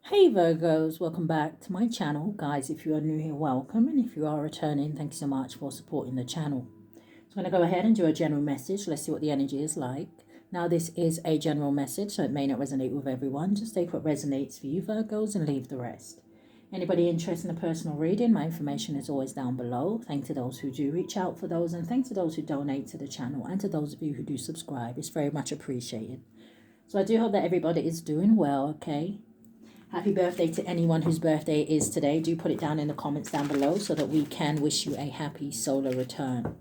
Hey Virgos, welcome back to my channel. Guys, if you are new here, welcome. And if you are returning, thank you so much for supporting the channel. So I'm going to go ahead and do a general message. Let's see what the energy is like. Now, this is a general message, so it may not resonate with everyone. Just take what resonates for you, Virgos, and leave the rest. Anybody interested in a personal reading, my information is always down below. Thanks to those who do reach out for those, and thanks to those who donate to the channel, and to those of you who do subscribe. It's very much appreciated. So I do hope that everybody is doing well, okay? Happy birthday to anyone whose birthday is today. Do put it down in the comments down below so that we can wish you a happy solar return.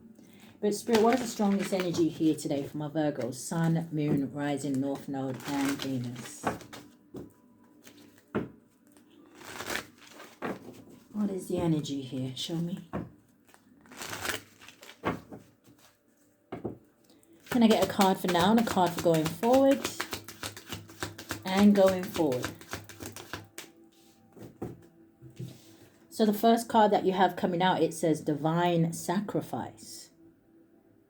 But Spirit, what is the strongest energy here today for my Virgos? Sun, Moon, Rising, North Node, and Venus. What is the energy here? Show me. Can I get a card for now and a card for going forward? And going forward. So the first card that you have coming out, it says Divine Sacrifice.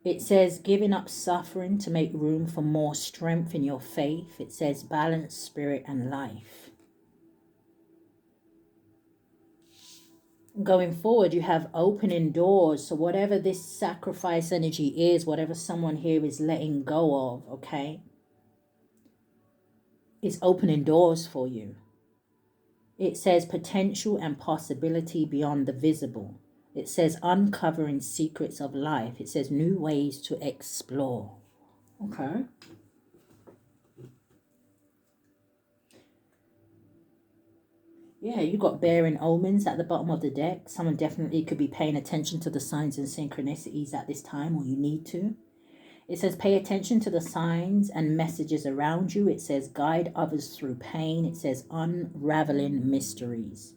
It says giving up suffering to make room for more strength in your faith. It says balance, spirit, and life. Going forward, you have opening doors. So whatever this sacrifice energy is, whatever someone here is letting go of, okay, it's opening doors for you. It says potential and possibility beyond the visible. It says uncovering secrets of life. It says new ways to explore. Okay. Yeah, you got bearing omens at the bottom of the deck. Someone definitely could be paying attention to the signs and synchronicities at this time, or you need to. It says pay attention to the signs and messages around you. It says guide others through pain. It says unraveling mysteries.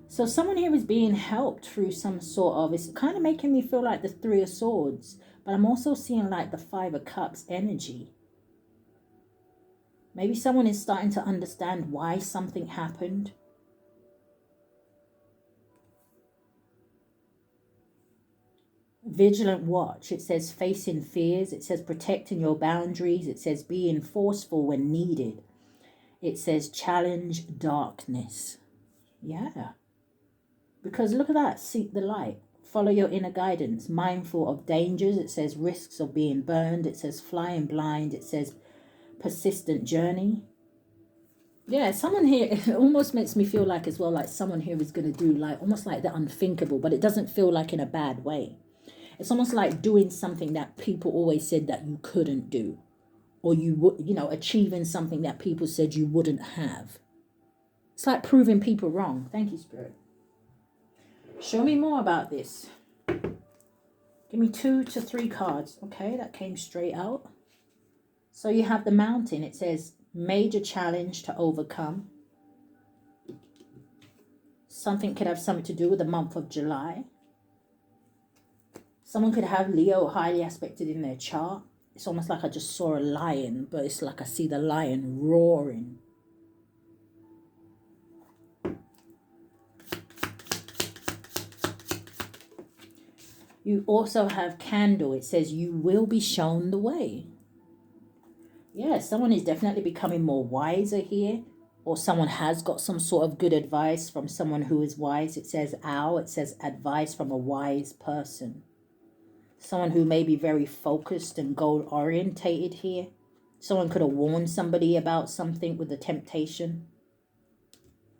So someone here is being helped through some sort of, it's kind of making me feel like the Three of Swords, but I'm also seeing like the Five of Cups energy. Maybe someone is starting to understand why something happened. Vigilant watch. It says facing fears. It says protecting your boundaries. It says being forceful when needed. It says challenge darkness. Yeah. Because look at that. Seek the light. Follow your inner guidance. Mindful of dangers. It says risks of being burned. It says flying blind. It says persistent journey. Yeah, someone here, it almost makes me feel like as well, like someone here is going to do like almost like the unthinkable, but it doesn't feel like in a bad way. It's almost like doing something that people always said that you couldn't do, or you would, you know, achieving something that people said you wouldn't have. It's like proving people wrong. Thank you, Spirit. Show me more about this. Give me 2 to 3 cards. Okay, that came straight out. So you have the Mountain. It says major challenge to overcome. Something could have something to do with the month of July. Someone could have Leo highly aspected in their chart. It's almost like I just saw a lion, but it's like I see the lion roaring. You also have Candle. It says you will be shown the way. Yeah, someone is definitely becoming more wiser here, or someone has got some sort of good advice from someone who is wise. It says owl. It says advice from a wise person. Someone who may be very focused and goal orientated here. Someone could have warned somebody about something with the temptation.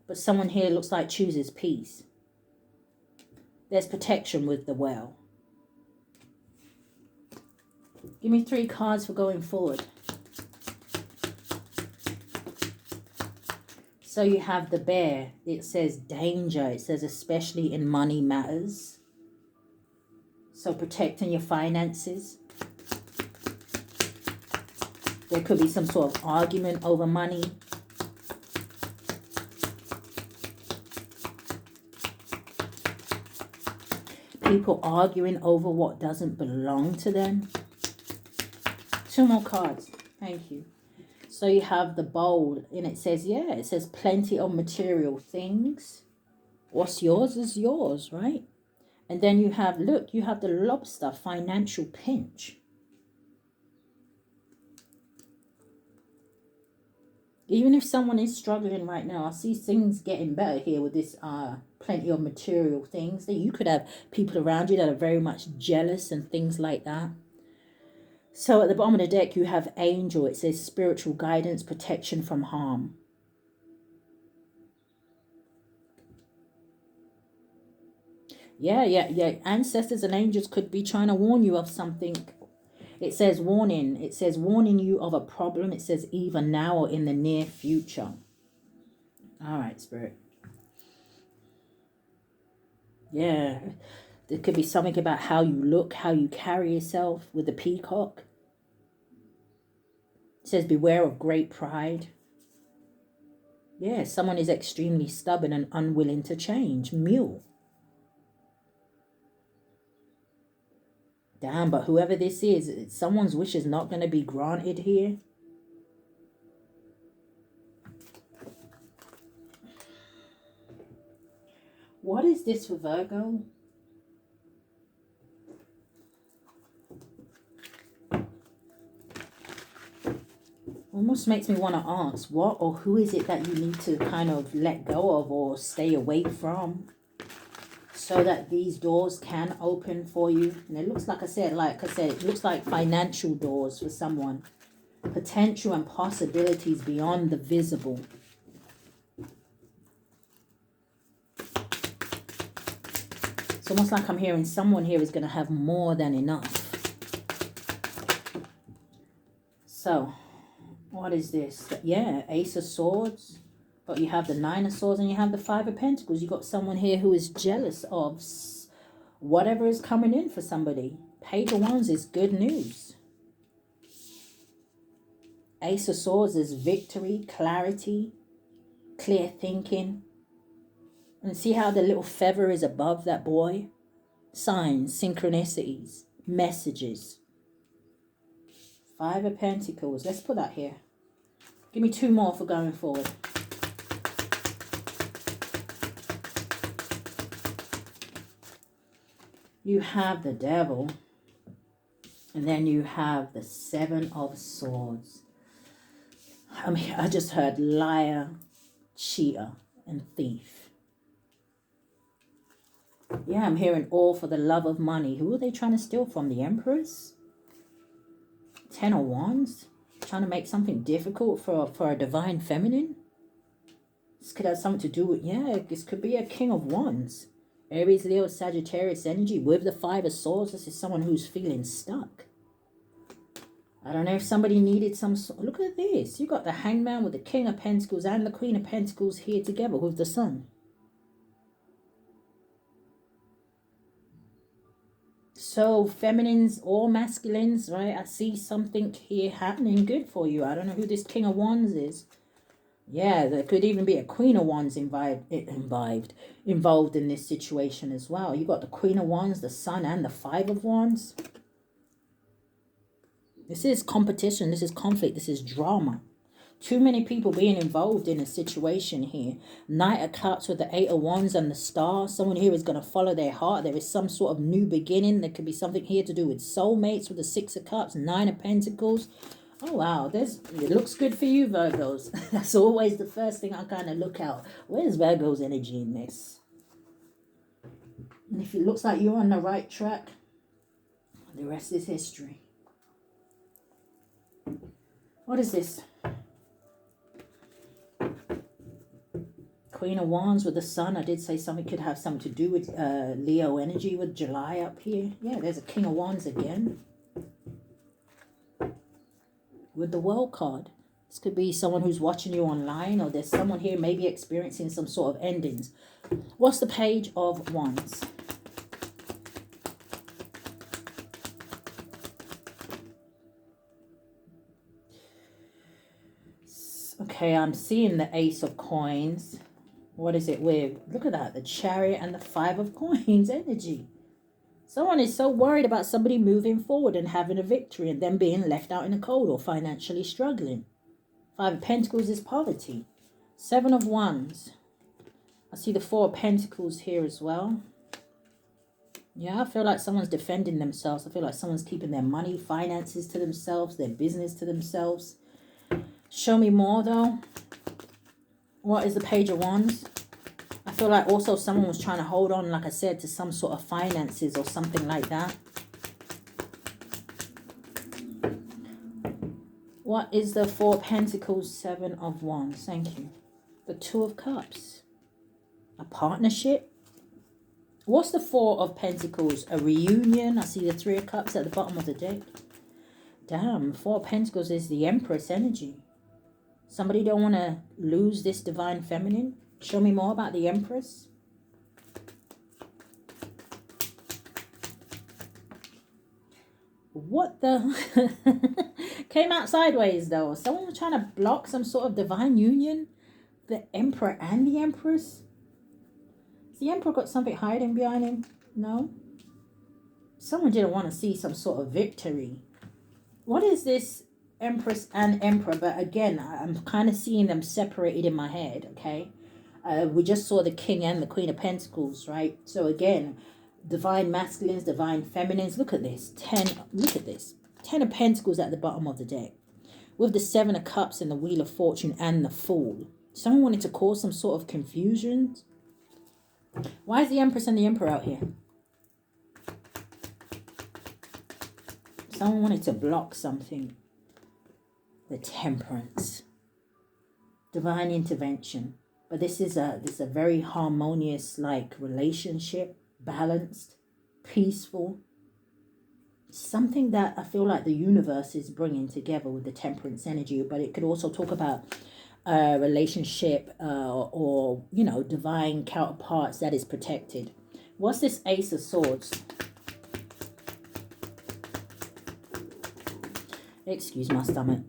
But someone here looks like chooses peace. There's protection with the well. Give me 3 cards for going forward. So you have the Bear. It says danger. It says especially in money matters. So protecting your finances. There could be some sort of argument over money. People arguing over what doesn't belong to them. 2 more cards. Thank you. So you have the Bowl, and it says, yeah, it says plenty of material things. What's yours is yours, right? And then you have, look, you have the Lobster, financial pinch. Even if someone is struggling right now, I see things getting better here with this plenty of material things. That you could have people around you that are very much jealous and things like that. So at the bottom of the deck, you have angel. It says spiritual guidance, protection from harm. Yeah. Ancestors and angels could be trying to warn you of something. It says warning. It says warning you of a problem. It says either now or in the near future. All right, Spirit. Yeah. There could be something about how you look, how you carry yourself with the peacock. It says beware of great pride. Yeah, someone is extremely stubborn and unwilling to change. Mule. Damn, but whoever this is, someone's wish is not going to be granted here. What is this for Virgo? Almost makes me want to ask, what or who is it that you need to kind of let go of or stay away from so that these doors can open for you? And it looks like I said, it looks like financial doors for someone. Potential and possibilities beyond the visible. It's almost like I'm hearing someone here is going to have more than enough. So, what is this? Yeah, Ace of Swords. But you have the Nine of Swords and you have the Five of Pentacles. You got someone here who is jealous of whatever is coming in for somebody. Page of Wands is good news. Ace of Swords is victory, clarity, clear thinking. And see how the little feather is above that boy? Signs, synchronicities, messages. Five of Pentacles. Let's put that here. Give me two more for going forward. You have the Devil. And then you have the Seven of Swords. I mean, I just heard liar, cheater, and thief. Yeah, I'm hearing all for the love of money. Who are they trying to steal from? The Empress? Ten of Wands? Trying to make something difficult for a divine feminine? This could have something to do with, yeah, this could be a King of Wands. Aries, Leo, Sagittarius energy with the Five of Swords. This is someone who's feeling stuck. I don't know if somebody needed some... Look at this. You got the Hangman with the King of Pentacles and the Queen of Pentacles here together with the Sun. So, feminines or masculines, right? I see something here happening good for you. I don't know who this King of Wands is. Yeah, there could even be a Queen of Wands involved in this situation as well. You got the Queen of Wands, the Sun, and the Five of Wands. This is competition. This is conflict. This is drama. Too many people being involved in a situation here. Knight of Cups with the Eight of Wands and the Star. Someone here is going to follow their heart. There is some sort of new beginning. There could be something here to do with soulmates with the Six of Cups, Nine of Pentacles. Oh, wow. It looks good for you, Virgos. That's always the first thing I kind of look out. Where's Virgo's energy in this? And if it looks like you're on the right track, the rest is history. What is this? Queen of Wands with the Sun. I did say something could have something to do with Leo energy with July up here. Yeah, there's a King of Wands again. With the World card. This could be someone who's watching you online, or there's someone here maybe experiencing some sort of endings. What's the Page of Wands? Okay, I'm seeing the Ace of Coins. What is it with? Look at that. The Chariot and the Five of Coins energy. Someone is so worried about somebody moving forward and having a victory and then being left out in the cold or financially struggling. Five of Pentacles is poverty. Seven of Wands. I see the Four of Pentacles here as well. Yeah, I feel like someone's defending themselves. I feel like someone's keeping their money, finances to themselves, their business to themselves. Show me more though. What is the Page of Wands? I feel like also someone was trying to hold on, like I said, to some sort of finances or something like that. What is the Four of Pentacles, Seven of Wands? Thank you. The Two of Cups. A partnership. What's the Four of Pentacles? A reunion. I see the Three of Cups at the bottom of the deck. Damn, Four of Pentacles is the Empress energy. Somebody don't want to lose this divine feminine. Show me more about the Empress. What the? Came out sideways though. Someone was trying to block some sort of divine union. The Emperor and the Empress. Has the Emperor got something hiding behind him? No. Someone didn't want to see some sort of victory. What is this Empress and Emperor? But again, I'm kind of seeing them separated in my head, okay? We just saw the King and the Queen of Pentacles, right? So again, divine masculines, divine feminines. Look at this. Look at this. 10 of Pentacles at the bottom of the deck. With the Seven of Cups and the Wheel of Fortune and the Fool. Someone wanted to cause some sort of confusion. Why is the Empress and the Emperor out here? Someone wanted to block something. The Temperance. Divine intervention. But this is a very harmonious like relationship. Balanced. Peaceful. Something that I feel like the universe is bringing together with the Temperance energy. But it could also talk about a relationship or, you know, divine counterparts that is protected. What's this Ace of Swords? Excuse my stomach.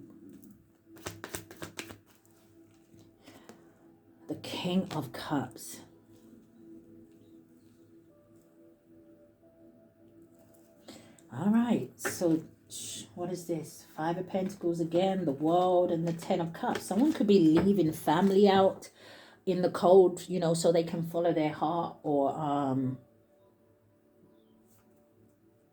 The King of Cups. All right, so what is this? Five of Pentacles again, the World, and the Ten of Cups. Someone could be leaving family out in the cold, you know, so they can follow their heart, or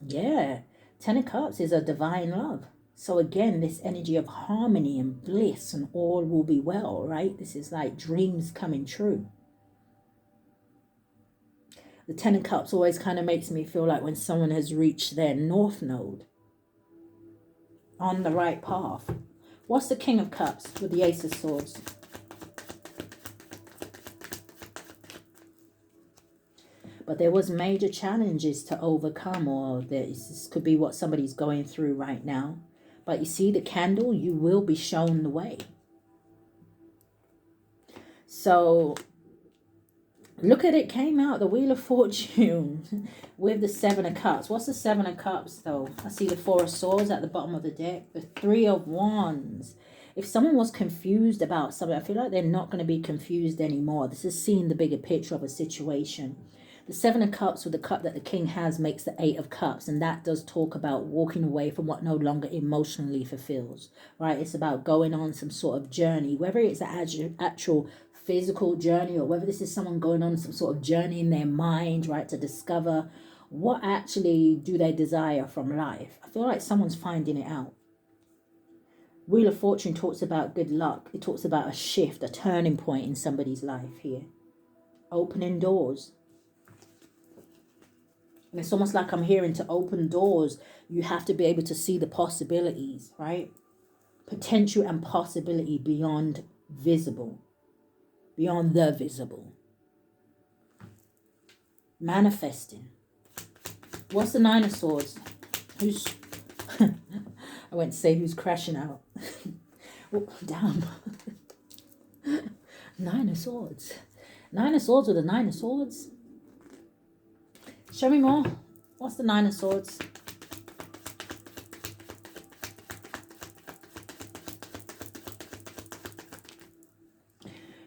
yeah, Ten of Cups is a divine love. So again, this energy of harmony and bliss and all will be well, right? This is like dreams coming true. The Ten of Cups always kind of makes me feel like when someone has reached their North Node, on the right path. What's the King of Cups with the Ace of Swords? But there was major challenges to overcome, or this could be what somebody's going through right now. But you see the candle, you will be shown the way. So look at it, came out, the Wheel of Fortune with the Seven of Cups. What's the Seven of Cups though? I see the Four of Swords at the bottom of the deck. The Three of Wands. If someone was confused about something, I feel like they're not going to be confused anymore. This is seeing the bigger picture of a situation. The Seven of Cups with the cup that the King has makes the Eight of Cups. And that does talk about walking away from what no longer emotionally fulfills. Right? It's about going on some sort of journey. Whether it's an actual physical journey, or whether this is someone going on some sort of journey in their mind, right, to discover what actually do they desire from life. I feel like someone's finding it out. Wheel of Fortune talks about good luck. It talks about a shift, a turning point in somebody's life here. Opening doors. And it's almost like I'm hearing to open doors, you have to be able to see the possibilities, right? Potential and possibility beyond visible. Beyond the visible. Manifesting. What's the Nine of Swords? Who's... I went to say who's crashing out. Oh, damn. Nine of Swords. Nine of Swords with the Nine of Swords. Show me more. What's the Nine of Swords?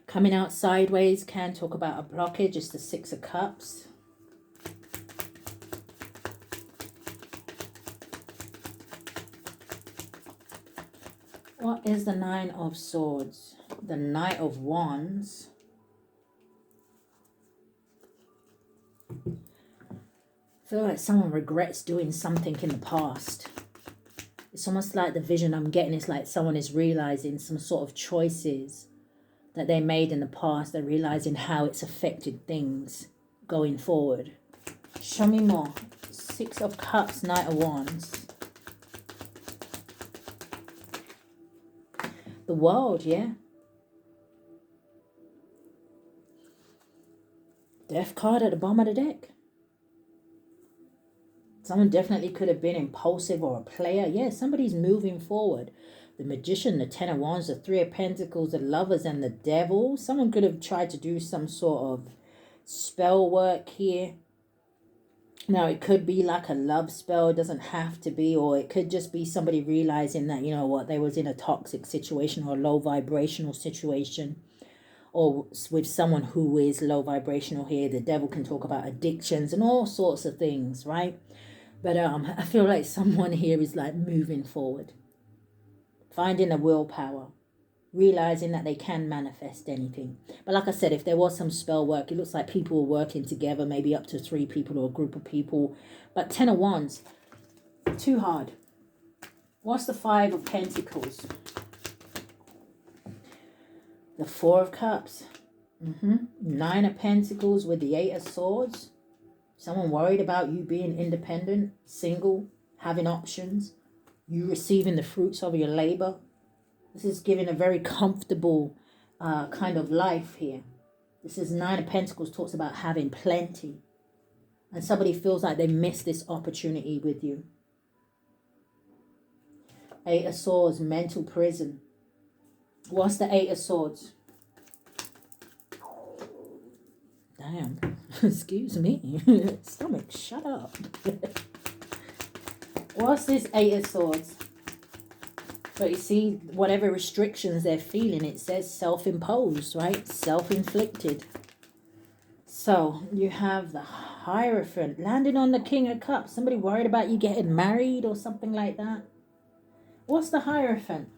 Coming out sideways can talk about a blockage. It's the Six of Cups. What is the Nine of Swords? The Knight of Wands. I feel like someone regrets doing something in the past. It's almost like the vision I'm getting is like someone is realizing some sort of choices that they made in the past. They're realizing how it's affected things going forward. Show me more. Six of Cups, Knight of Wands. The World, yeah. Death card at the bottom of the deck. Someone definitely could have been impulsive or a player. Yeah, somebody's moving forward. The Magician, the Ten of Wands, the Three of Pentacles, the Lovers, and the Devil. Someone could have tried to do some sort of spell work here. Now, it could be like a love spell. It doesn't have to be. Or it could just be somebody realizing that, you know what, they was in a toxic situation or a low vibrational situation. Or with someone who is low vibrational here. The Devil can talk about addictions and all sorts of things, right? But I feel like someone here is like moving forward. Finding a willpower. Realizing that they can manifest anything. But like I said, if there was some spell work, it looks like people were working together, maybe up to 3 people or a group of people. But 10 of Wands, too hard. What's the 5 of Pentacles? The 4 of Cups. 9 of Pentacles with the 8 of Swords. Someone worried about you being independent, single, having options. You receiving the fruits of your labor. This is giving a very comfortable kind of life here. This is 9 of Pentacles, talks about having plenty. And somebody feels like they missed this opportunity with you. 8 of Swords, mental prison. What's the 8 of Swords? Damn. Excuse me. Stomach, shut up. What's this 8 of Swords? But you see, whatever restrictions they're feeling, it says self-imposed, right? Self-inflicted. So you have the Hierophant landing on the King of Cups. Somebody worried about you getting married or something like that. What's the Hierophant?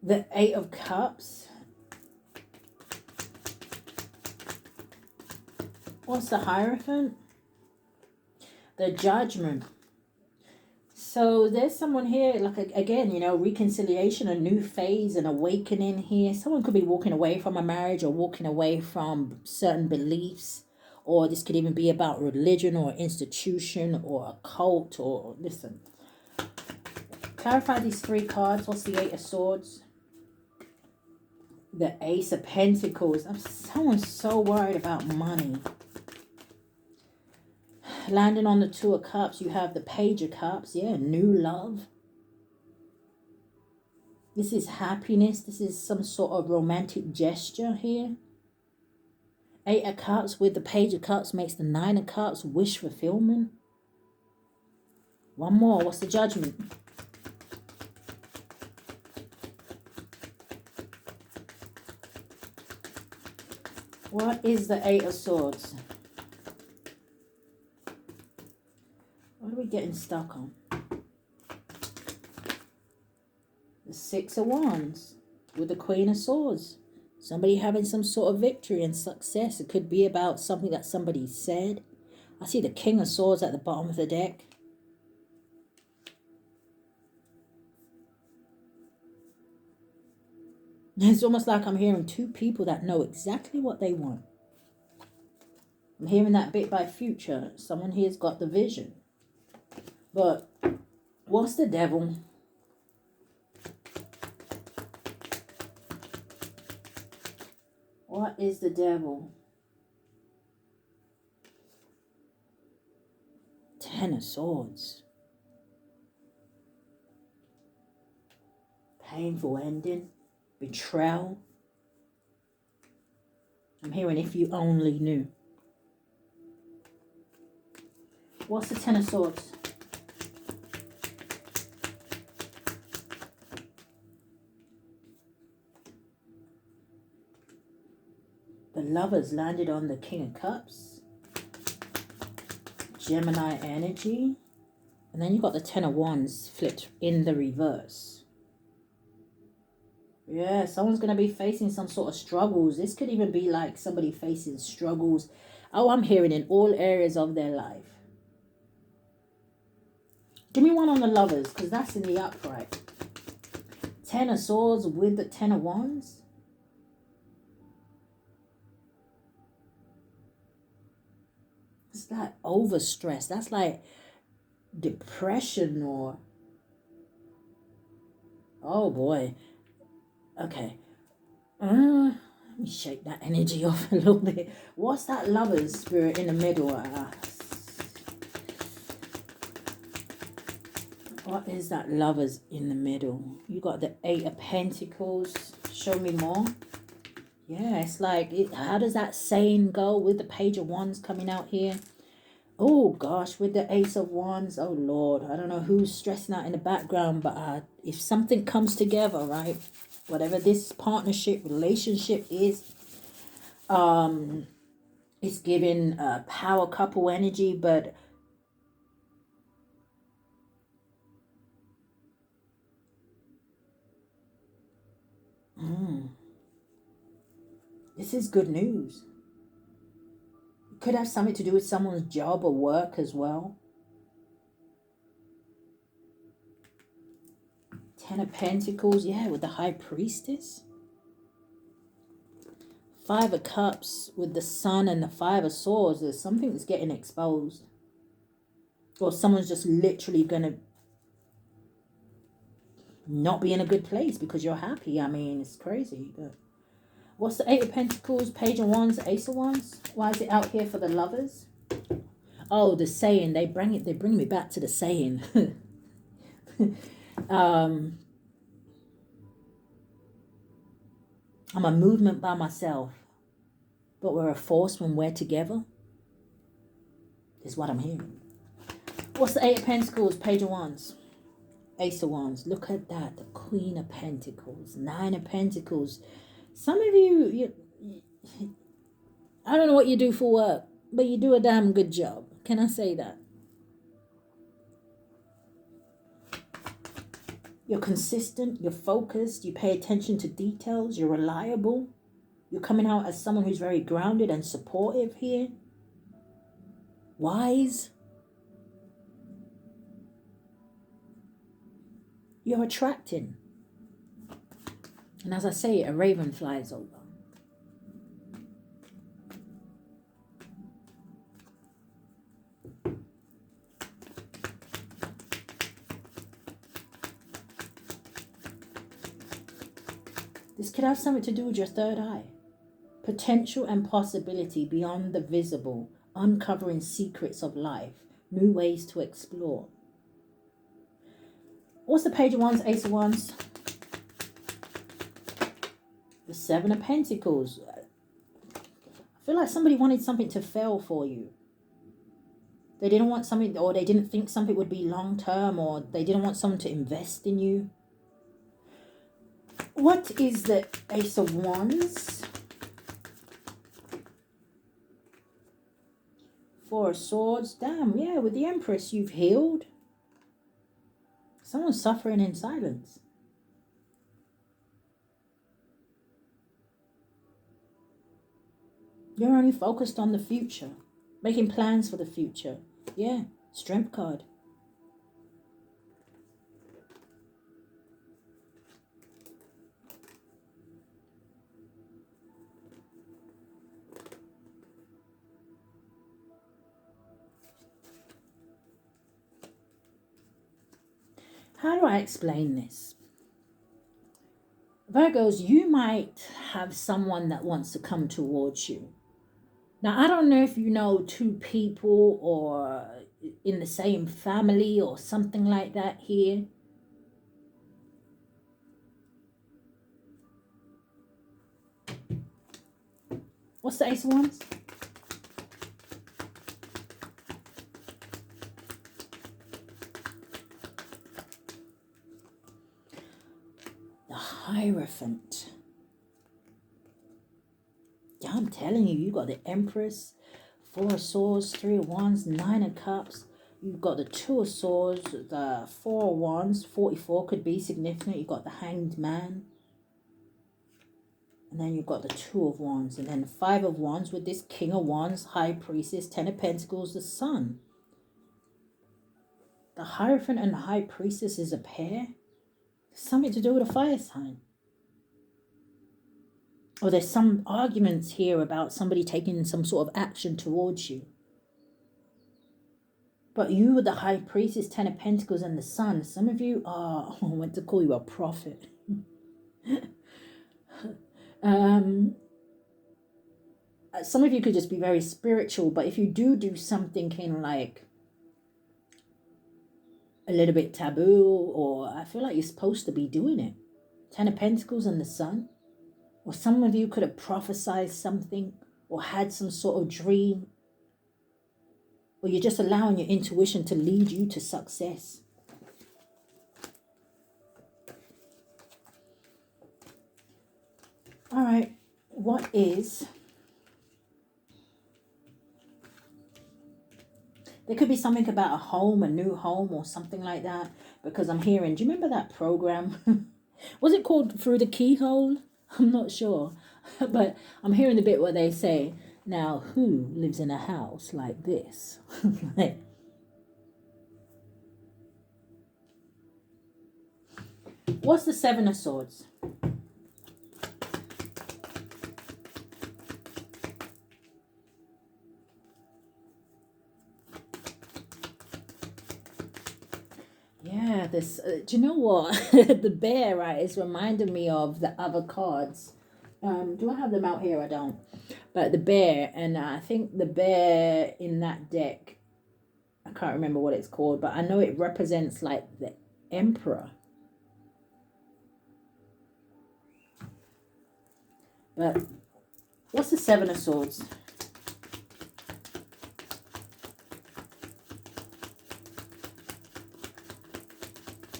The 8 of Cups. What's the Hierophant? The Judgment. So there's someone here, like, again, you know, reconciliation, a new phase, an awakening here. Someone could be walking away from a marriage or walking away from certain beliefs. Or this could even be about religion or institution or a cult or, listen. Clarify these 3 cards. What's the 8 of Swords? The Ace of Pentacles. Someone's so worried about money. Landing on the 2 of Cups, you have the Page of Cups. Yeah, new love. This is happiness. This is some sort of romantic gesture here. 8 of Cups with the Page of Cups makes the 9 of Cups. Wish fulfillment. One more. What's the Judgment? What is the 8 of Swords? What are we getting stuck on? The 6 of Wands with the Queen of Swords. Somebody having some sort of victory and success. It could be about something that somebody said. I see the King of Swords at the bottom of the deck. It's almost like I'm hearing 2 people that know exactly what they want. I'm hearing that bit by future. Someone here's got the vision. But what's the Devil? What is the Devil? 10 of Swords. Painful ending. Betrayal. I'm hearing if you only knew. What's the 10 of Swords? The Lovers landed on the King of Cups. Gemini energy. And then you've got the 10 of Wands flipped in the reverse. Yeah, someone's going to be facing some sort of struggles. This could even be like somebody facing struggles. Oh, I'm hearing in all areas of their life. Give me one on the Lovers, because that's in the upright. Ten of Swords with the Ten of Wands. It's like overstress. That's like depression or... Oh boy. Okay. Let me shake that energy off a little bit. What's that Lover's spirit in the middle? What is that Lovers in the middle? You got the Eight of Pentacles. Show me more. Yeah, it's like, how does that saying go with the Page of Wands coming out here? Oh gosh, with the Ace of Wands. Oh Lord, I don't know who's stressing out in the background, but if something comes together, right? Whatever this partnership, relationship is, it's giving power couple energy, but this is good news. It could have something to do with someone's job or work as well. Ten of Pentacles, yeah, with the High Priestess. Five of Cups with the Sun and the Five of Swords. There's something that's getting exposed. Or someone's just literally going to not be in a good place because you're happy. I mean, it's crazy. But what's the Eight of Pentacles, Page of Wands, Ace of Wands? Why is it out here for the Lovers? Oh, the saying. They bring me back to the saying. I'm a movement by myself, but we're a force when we're together, is what I'm hearing. What's the Eight of Pentacles, Page of Wands, Ace of Wands? Look at that. The Queen of Pentacles, Nine of Pentacles. Some of you, I don't know what you do for work, but you do a damn good job. Can I say that? You're consistent, you're focused, you pay attention to details, you're reliable. You're coming out as someone who's very grounded and supportive here. Wise. You're attracting. And as I say, a raven flies over. This could have something to do with your third eye. Potential and possibility beyond the visible, uncovering secrets of life, new ways to explore. What's the Page of Wands, Ace of Wands? The Seven of Pentacles. I feel like somebody wanted something to fail for you. They didn't want something, or they didn't think something would be long term, or they didn't want someone to invest in you. What is the Ace of Wands? Four of Swords. Damn, yeah, with the Empress, you've healed. Someone's suffering in silence. You're only focused on the future, making plans for the future. Yeah, Strength card. How do I explain this? Virgos, you might have someone that wants to come towards you. Now, I don't know if you know two people or in the same family or something like that here. What's the Ace of Wands? The Hierophant. Yeah, I'm telling you, you got the Empress, Four of Swords, Three of Wands, Nine of Cups. You've got the Two of Swords, the Four of Wands, 44 could be significant. You've got the Hanged Man. And then you've got the Two of Wands. And then the Five of Wands with this King of Wands, High Priestess, Ten of Pentacles, the Sun. The Hierophant and the High Priestess is a pair. Something to do with a fire sign. Or there's some arguments here about somebody taking some sort of action towards you. But you, the high priestess, 10 of Pentacles, and the sun. Some of you are, I went to call you a prophet. Some of you could just be very spiritual, but if you do something in like a little bit taboo, or I feel like you're supposed to be doing it. 10 of Pentacles and the sun. Or some of you could have prophesied something or had some sort of dream. Or you're just allowing your intuition to lead you to success. All right, what is... There could be something about a home, a new home or something like that. Because I'm hearing, do you remember that program? Was it called Through the Keyhole? I'm not sure. But I'm hearing the bit where they say, now who lives in a house like this? What's the Seven of Swords? Yeah, this, do you know what? The bear, right, is reminding me of the other cards. Do I have them out here? I don't. But the bear, and I think the bear in that deck, I can't remember what it's called, but I know it represents like the emperor. But what's the Seven of Swords?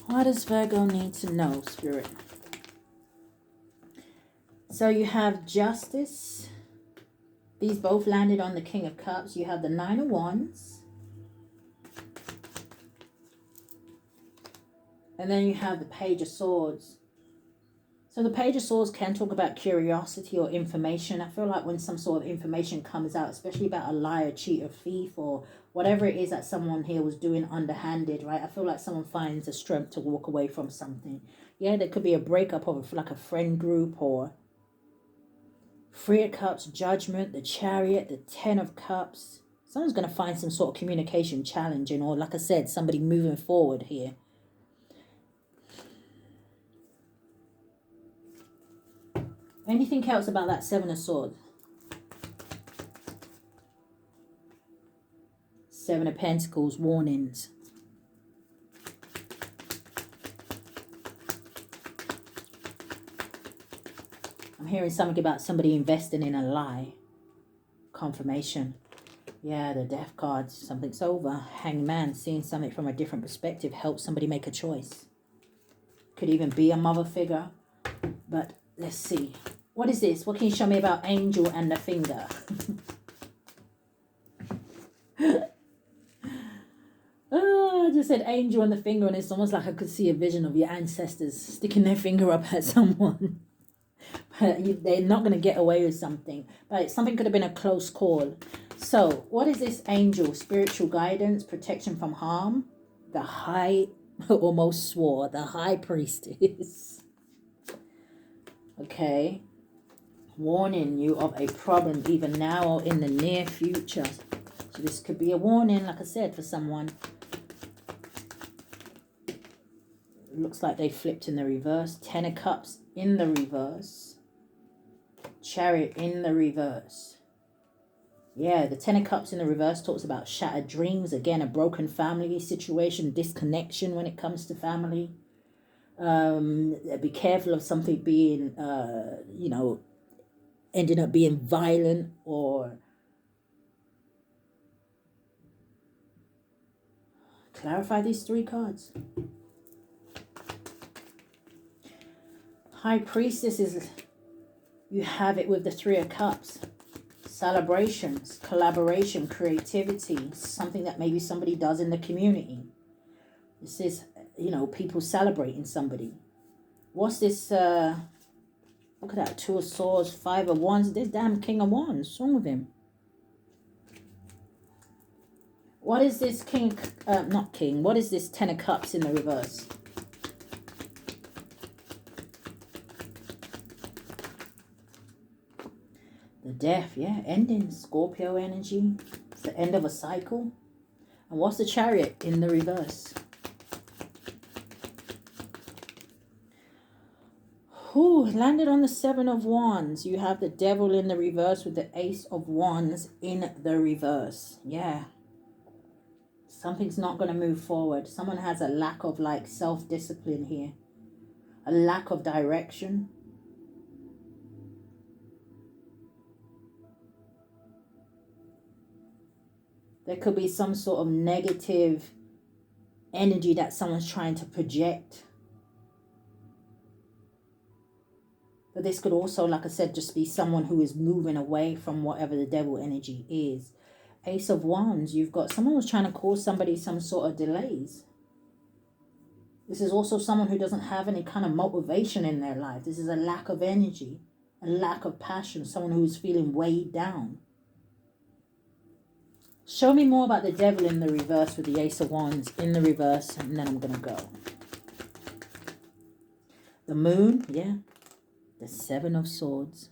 What does Virgo need to know, Spirit? So you have Justice. These both landed on the King of Cups. You have the Nine of Wands. And then you have the Page of Swords. So the Page of Swords can talk about curiosity or information. I feel like when some sort of information comes out, especially about a liar, cheater, thief, or whatever it is that someone here was doing underhanded, right? I feel like someone finds the strength to walk away from something. Yeah, there could be a breakup of like a friend group, or Three of Cups, Judgment, the Chariot, the Ten of Cups. Someone's going to find some sort of communication challenging, or like I said, somebody moving forward here. Anything else about that Seven of Swords? Seven of Pentacles, warnings. I'm hearing something about somebody investing in a lie. Confirmation. Yeah, the Death cards. Something's over. Hangman, seeing something from a different perspective helps somebody make a choice. Could even be a mother figure. But let's see. What is this? What can you show me about angel and the finger? Oh, I just said angel and the finger, and it's almost like I could see a vision of your ancestors sticking their finger up at someone. But they're not going to get away with something. But something could have been a close call. So, what is this angel? Spiritual guidance, protection from harm. The high, almost swore, the high priestess. Okay. Warning you of a problem either now or in the near future. So this could be a warning, like I said, for someone. Looks like they flipped in the reverse. Ten of Cups in the reverse. Chariot in the reverse. Yeah, the Ten of Cups in the reverse talks about shattered dreams. Again, a broken family situation, disconnection when it comes to family. Be careful of something being, you know, ending up being violent, or clarify these three cards. High Priestess is, you have it with the Three of Cups. Celebrations, collaboration, creativity, something that maybe somebody does in the community. This is, you know, people celebrating somebody. What's this, look at that, Two of Swords, Five of Wands, this damn King of Wands, what's wrong with him? What is this King, not King, what is this Ten of Cups in the reverse? The Death, yeah, ending. Scorpio energy. It's the end of a cycle. And what's the Chariot in the reverse? Ooh, landed on the Seven of Wands. You have the Devil in the reverse with the Ace of Wands in the reverse. Yeah. Something's not going to move forward. Someone has a lack of like self-discipline here. A lack of direction. There could be some sort of negative energy that someone's trying to project. But this could also, like I said, just be someone who is moving away from whatever the devil energy is. Ace of Wands, you've got someone who's trying to cause somebody some sort of delays. This is also someone who doesn't have any kind of motivation in their life. This is a lack of energy, a lack of passion, someone who is feeling weighed down. Show me more about the devil in the reverse with the Ace of Wands in the reverse, and then I'm going to go. The Moon, yeah. The Seven of Swords.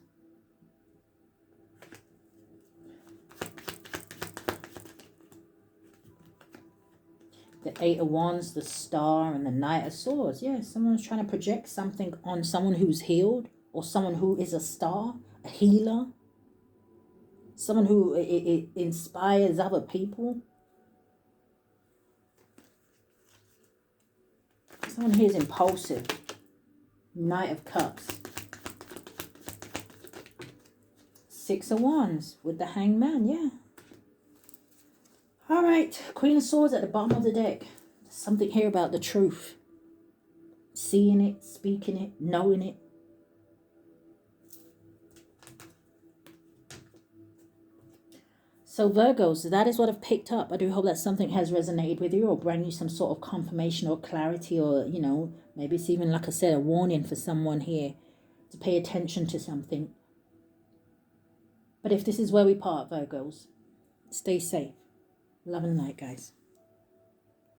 The Eight of Wands, the Star, and the Knight of Swords. Yeah, someone's trying to project something on someone who's healed, or someone who is a star, a healer. Someone who it inspires other people. Someone who is impulsive. Knight of Cups. Six of Wands with the Hangman, yeah. All right, Queen of Swords at the bottom of the deck. There's something here about the truth. Seeing it, speaking it, knowing it. So Virgos, that is what I've picked up. I do hope that something has resonated with you or bring you some sort of confirmation or clarity, or, you know, maybe it's even, like I said, a warning for someone here to pay attention to something. But if this is where we part, Virgos, stay safe. Love and light, guys.